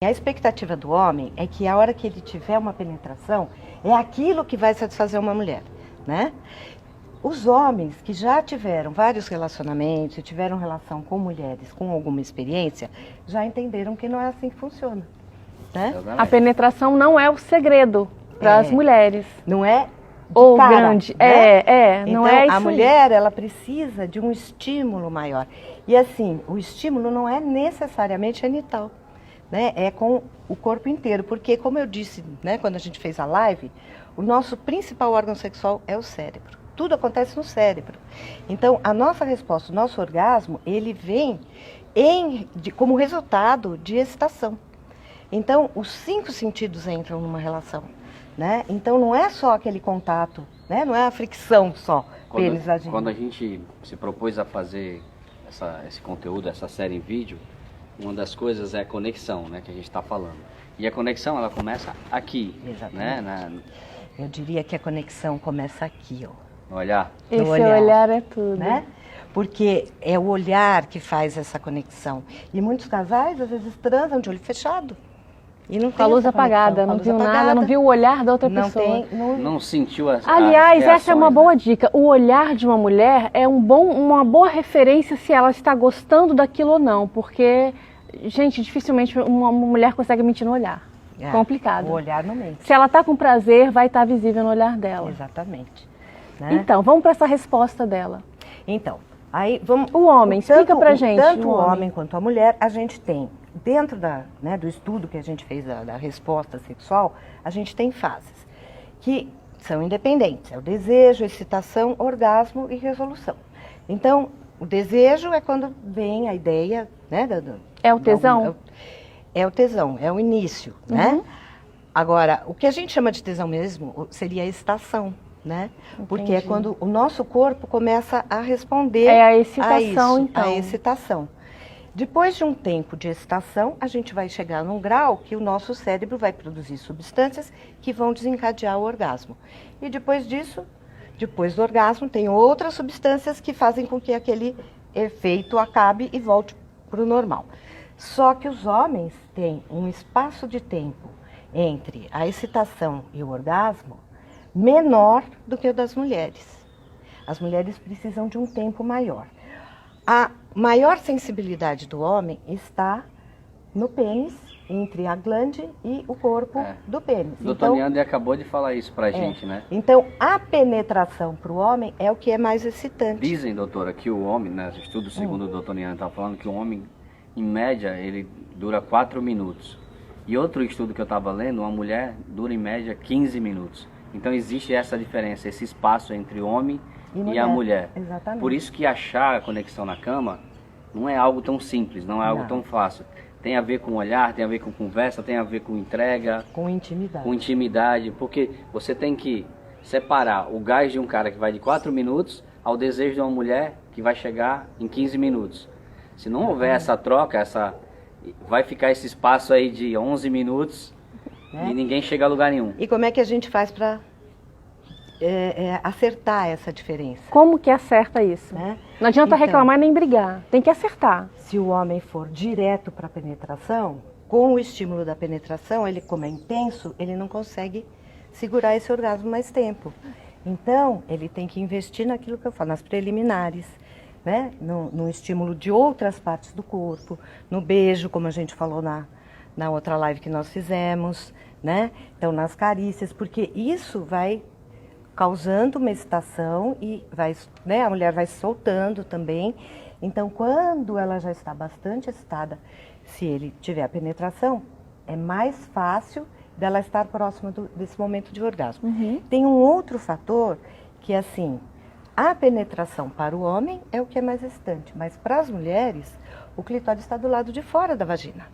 A expectativa do homem é que a hora que ele tiver uma penetração, é aquilo que vai satisfazer uma mulher, né? Os homens que já tiveram vários relacionamentos, tiveram relação com mulheres com alguma experiência, já entenderam que não é assim que funciona, né? A penetração não é o segredo para as mulheres. Não é ou cara, grande. Né? Não então, é isso. A mulher, ela precisa de um estímulo maior. E assim, o estímulo não é necessariamente genital, né? É com o corpo inteiro, porque como eu disse, né, quando a gente fez a live, o nosso principal órgão sexual é o cérebro. Tudo acontece no cérebro. Então, a nossa resposta, o nosso orgasmo, ele vem como resultado de excitação. Então, os 5 sentidos entram numa relação, né? Então, não é só aquele contato, né? Não é a fricção só, pênis, vagina. Quando a gente se propôs a fazer esse conteúdo, essa série em vídeo, uma das coisas é a conexão, né, que a gente está falando. E a conexão, ela começa aqui. Exatamente. Né? Eu diria que a conexão começa aqui, ó. No olhar. Esse olhar é tudo. Né? Porque é o olhar que faz essa conexão. E muitos casais, às vezes, transam de olho fechado. E não com a luz apagada, não viu nada, não viu o olhar da outra pessoa. Não sentiu Aliás, reações, essa é uma boa dica. O olhar de uma mulher é uma boa referência se ela está gostando daquilo ou não. Porque, gente, dificilmente uma mulher consegue mentir no olhar. É, complicado. O olhar não mente. Se ela está com prazer, vai estar visível no olhar dela. Exatamente. Né? Então, vamos para essa resposta dela. Então, aí vamos... O homem, explica pra gente. Tanto o homem quanto a mulher, a gente tem, dentro do estudo que a gente fez da resposta sexual, a gente tem fases que são independentes. É o desejo, excitação, orgasmo e resolução. Então, o desejo é quando vem a ideia, né? É o tesão? É o tesão, é o início, né? Agora, o que a gente chama de tesão mesmo seria a excitação, né? Porque é quando o nosso corpo começa a responder a excitação, a isso, então. a excitação. Depois de um tempo de excitação, a gente vai chegar num grau que o nosso cérebro vai produzir substâncias que vão desencadear o orgasmo. E depois disso, depois do orgasmo, tem outras substâncias que fazem com que aquele efeito acabe e volte para o normal. Só que os homens têm um espaço de tempo entre a excitação e o orgasmo menor do que o das mulheres. As mulheres precisam de um tempo maior. A maior sensibilidade do homem está no pênis, entre a glande e o corpo do pênis. O doutor Neandre acabou de falar isso pra gente, né? Então, a penetração para o homem é o que é mais excitante. Dizem, doutora, que o homem, né, estudo segundo o doutor Neandre está falando, que o homem, em média, ele dura 4 minutos. E outro estudo que eu estava lendo, uma mulher dura em média 15 minutos. Então existe essa diferença, esse espaço entre o homem e a mulher. Exatamente. Por isso que achar a conexão na cama não é algo tão simples, não é algo tão fácil. Tem a ver com olhar, tem a ver com conversa, tem a ver com entrega. Com intimidade. Com intimidade, porque você tem que separar o gás de um cara que vai de 4 minutos ao desejo de uma mulher que vai chegar em 15 minutos. Se não houver essa troca, vai ficar esse espaço aí de 11 minutos e ninguém chega a lugar nenhum. E como é que a gente faz para acertar essa diferença? Como que acerta isso? Né? Não adianta reclamar nem brigar, tem que acertar. Se o homem for direto para a penetração, com o estímulo da penetração, ele, como é intenso, ele não consegue segurar esse orgasmo mais tempo. Então, ele tem que investir naquilo que eu falo, nas preliminares, né? No estímulo de outras partes do corpo, no beijo, como a gente falou na outra live que nós fizemos, né? Então, nas carícias, porque isso vai causando uma excitação e a mulher vai soltando também. Então, quando ela já está bastante excitada, se ele tiver a penetração, é mais fácil dela estar próxima desse momento de orgasmo. Tem um outro fator que, assim, a penetração para o homem é o que é mais excitante, mas para as mulheres, o clitóris está do lado de fora da vagina.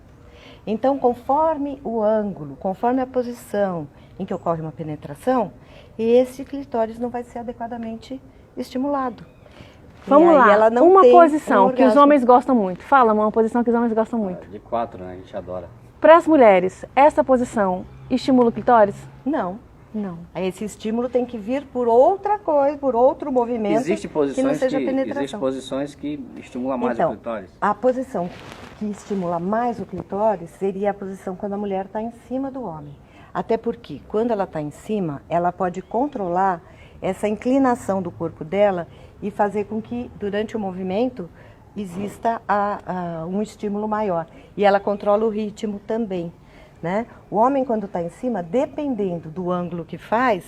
Então, conforme o ângulo, conforme a posição em que ocorre uma penetração, esse clitóris não vai ser adequadamente estimulado. Vamos lá, ela não uma tem posição que os orgasmo. homens gostam muito. Fala, uma posição que os homens gostam muito. De 4, né? A gente adora. Para as mulheres, essa posição estimula o clitóris? Não. Não. Aí esse estímulo tem que vir por outra coisa, por outro movimento Existem que não posições seja que, penetração. existem posições que estimulam mais Então, o clitóris. a posição que estimula mais o clitóris seria a posição quando a mulher está em cima do homem. Até porque, quando ela está em cima, ela pode controlar essa inclinação do corpo dela e fazer com que, durante o movimento, exista um estímulo maior. E ela controla o ritmo também, né? O homem, quando está em cima, dependendo do ângulo que faz,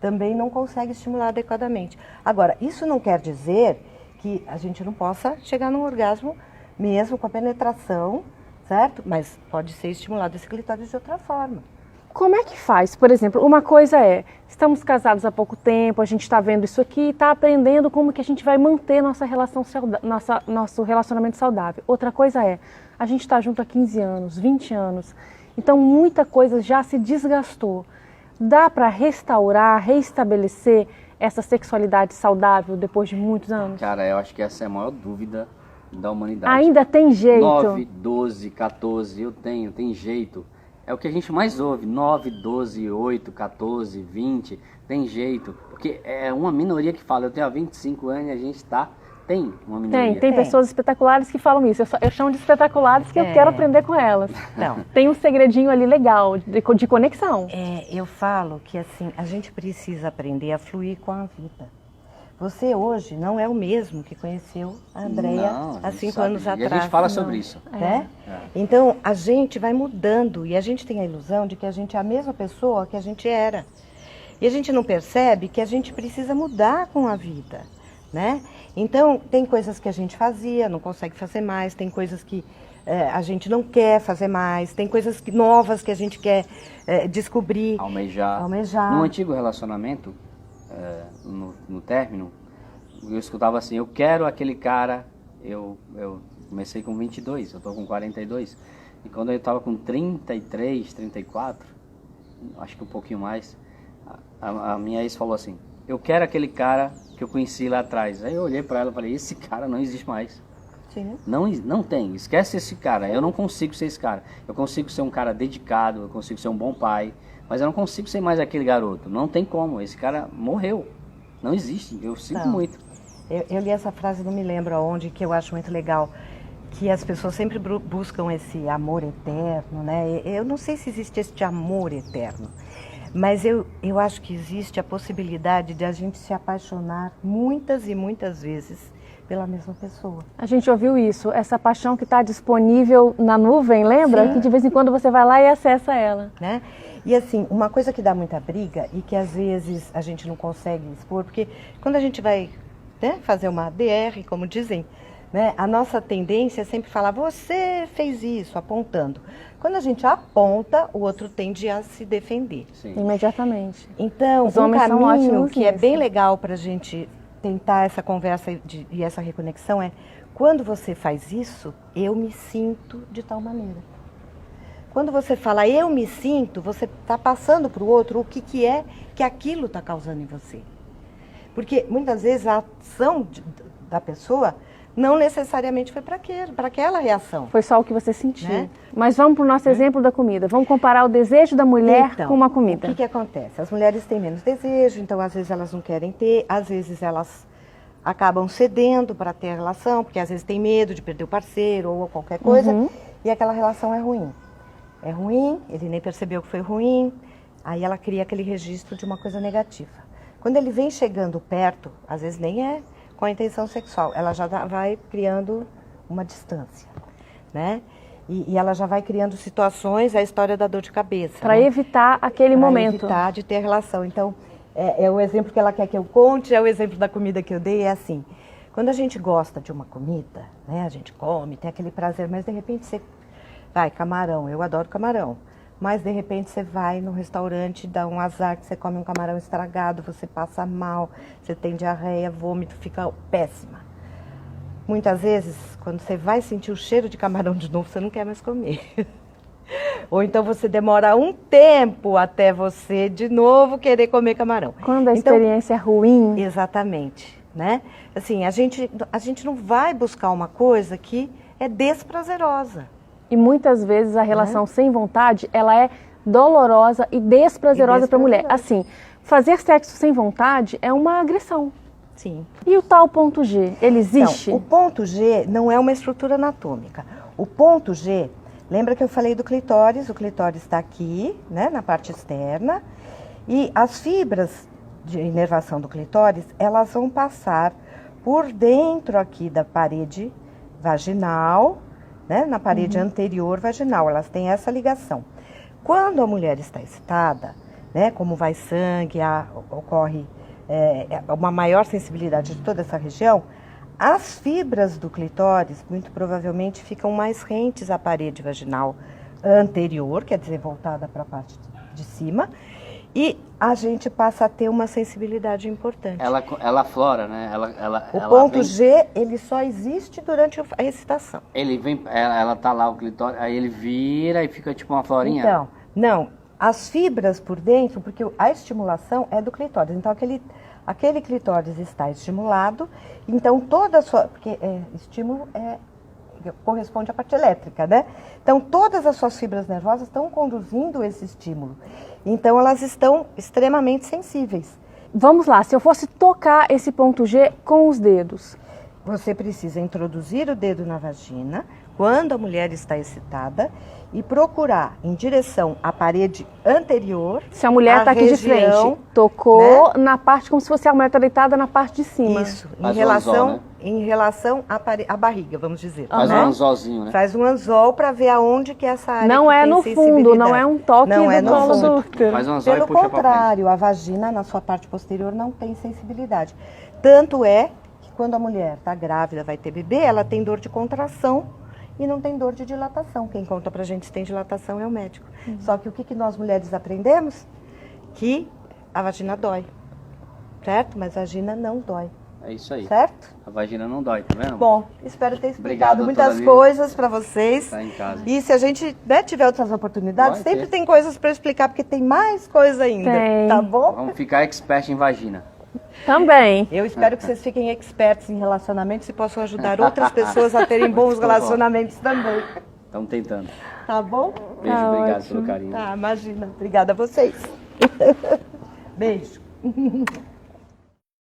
também não consegue estimular adequadamente. Agora, isso não quer dizer que a gente não possa chegar num orgasmo mesmo com a penetração, certo? Mas pode ser estimulado esse clitóris de outra forma. Como é que faz? Por exemplo, uma coisa é, estamos casados há pouco tempo, a gente está vendo isso aqui e está aprendendo como que a gente vai manter nosso relacionamento saudável. Outra coisa é, a gente está junto há 15 anos, 20 anos, então muita coisa já se desgastou. Dá para restaurar, reestabelecer essa sexualidade saudável depois de muitos anos? Cara, eu acho que essa é a maior dúvida da humanidade. Ainda tem jeito? 9, 12, 14, tem jeito. É o que a gente mais ouve, 9, 12, 8, 14, 20, tem jeito. Porque é uma minoria que fala, eu tenho há 25 anos e a gente tem uma minoria. Tem pessoas espetaculares que falam isso. Eu chamo de espetaculares que eu quero aprender com elas. Não. Tem um segredinho ali legal, de conexão. Eu falo que assim, a gente precisa aprender a fluir com a vida. Você hoje não é o mesmo que conheceu a Andréia há 5 anos atrás. E a gente fala sobre isso. Né? Então, a gente vai mudando e a gente tem a ilusão de que a gente é a mesma pessoa que a gente era. E a gente não percebe que a gente precisa mudar com a vida, né? Então, tem coisas que a gente fazia, não consegue fazer mais, tem coisas que a gente não quer fazer mais, tem coisas novas que a gente quer descobrir. Almejar. No antigo relacionamento, no término, eu escutava assim, eu quero aquele cara, eu comecei com 22, eu estou com 42, e quando eu estava com 33, 34, acho que um pouquinho mais, a minha ex falou assim, eu quero aquele cara que eu conheci lá atrás. Aí eu olhei para ela e falei, esse cara não existe mais. Sim. Não tem, esquece esse cara, eu não consigo ser esse cara. Eu consigo ser um cara dedicado, eu consigo ser um bom pai, mas eu não consigo ser mais aquele garoto. Não tem como, esse cara morreu. Não existe, eu sinto muito. Eu li essa frase, não me lembro aonde, que eu acho muito legal, que as pessoas sempre buscam esse amor eterno, né? Eu não sei se existe este amor eterno, mas eu acho que existe a possibilidade de a gente se apaixonar muitas e muitas vezes pela mesma pessoa. A gente ouviu isso, essa paixão que está disponível na nuvem, lembra? Sim. Que de vez em quando você vai lá e acessa ela. Né? E assim, uma coisa que dá muita briga e que às vezes a gente não consegue expor, porque quando a gente vai fazer uma ADR, como dizem, né, a nossa tendência é sempre falar, você fez isso, apontando. Quando a gente aponta, o outro tende a se defender. Sim. Imediatamente. Então, Os homens são caminho ótimos que é nisso. bem legal para a gente tentar essa conversa e essa reconexão é, quando você faz isso, eu me sinto de tal maneira. Quando você fala eu me sinto, você está passando para o outro o que é que aquilo está causando em você. Porque muitas vezes a ação da pessoa não necessariamente foi para aquela reação. Foi só o que você sentiu. Né? Mas vamos para o nosso exemplo da comida. Vamos comparar o desejo da mulher Então, com uma comida. O que acontece? As mulheres têm menos desejo, então às vezes elas não querem ter, às vezes elas acabam cedendo para ter a relação, porque às vezes tem medo de perder o parceiro ou qualquer coisa, e aquela relação é ruim. É ruim, ele nem percebeu que foi ruim, aí ela cria aquele registro de uma coisa negativa. Quando ele vem chegando perto, às vezes nem é com a intenção sexual, ela já vai criando uma distância, né? E ela já vai criando situações, a história da dor de cabeça. Para evitar aquele momento. Para evitar de ter relação. Então, é o exemplo que ela quer que eu conte, é o exemplo da comida que eu dei, é assim. Quando a gente gosta de uma comida, né, a gente come, tem aquele prazer, mas de repente você vai, camarão, eu adoro camarão. Mas de repente você vai no restaurante, dá um azar que você come um camarão estragado, você passa mal, você tem diarreia, vômito, fica péssima. Muitas vezes, quando você vai sentir o cheiro de camarão de novo, você não quer mais comer. Ou então você demora um tempo até você de novo querer comer camarão. Quando a experiência é ruim. Exatamente, né? Assim, a gente não vai buscar uma coisa que é desprazerosa. E muitas vezes a relação sem vontade, ela é dolorosa e desprazerosa para a mulher. Assim, fazer sexo sem vontade é uma agressão. Sim. E o tal ponto G, ele existe? Então, o ponto G não é uma estrutura anatômica. O ponto G, lembra que eu falei do clitóris? O clitóris está aqui, né, na parte externa. E as fibras de inervação do clitóris, elas vão passar por dentro aqui da parede vaginal, né, na parede anterior vaginal. Elas têm essa ligação. Quando a mulher está excitada, né, como vai sangue, ocorre uma maior sensibilidade de toda essa região, as fibras do clitóris, muito provavelmente, ficam mais rentes à parede vaginal anterior, quer dizer, voltada para a parte de cima, e a gente passa a ter uma sensibilidade importante. Ela aflora, né? O ponto G, ele só existe durante a excitação. Ele vem, ela tá lá, o clitóris, aí ele vira e fica tipo uma florinha? Então, não, as fibras por dentro, porque a estimulação é do clitóris, então aquele clitóris está estimulado, então toda a sua, porque estímulo corresponde à parte elétrica, né? Então todas as suas fibras nervosas estão conduzindo esse estímulo, então elas estão extremamente sensíveis. Vamos lá, se eu fosse tocar esse ponto G com os dedos. Você precisa introduzir o dedo na vagina, quando a mulher está excitada, e procurar em direção à parede anterior. Se a mulher está aqui de frente, tocou, né, na parte, como se fosse a mulher está deitada na parte de cima. Isso, em relação à barriga, vamos dizer. Faz um anzolzinho, né? Faz um anzol para ver aonde que é essa área. Não é no fundo, não é um toque do colo do útero. Faz um anzol Pelo e puxa contrário, a vagina, na sua parte posterior, não tem sensibilidade. Tanto é que quando a mulher está grávida, vai ter bebê, ela tem dor de contração e não tem dor de dilatação. Quem conta pra gente se tem dilatação é o médico. Só que o que nós mulheres aprendemos? Que a vagina dói, certo? Mas a vagina não dói. É isso aí. Certo? A vagina não dói, tá vendo? Bom, espero ter explicado Obrigado, muitas coisas para vocês. Tá em casa. E se a gente tiver outras oportunidades, Vai sempre ter. tem coisas para explicar, porque tem mais coisa ainda. Tem. Tá bom? Vamos ficar expert em vagina. Também. Eu espero que vocês fiquem expertos em relacionamentos e possam ajudar outras pessoas a terem bons relacionamentos também. Estamos tentando. Tá bom? Beijo, Tá obrigado ótimo. pelo carinho. Tá, imagina. Obrigada a vocês. Beijo.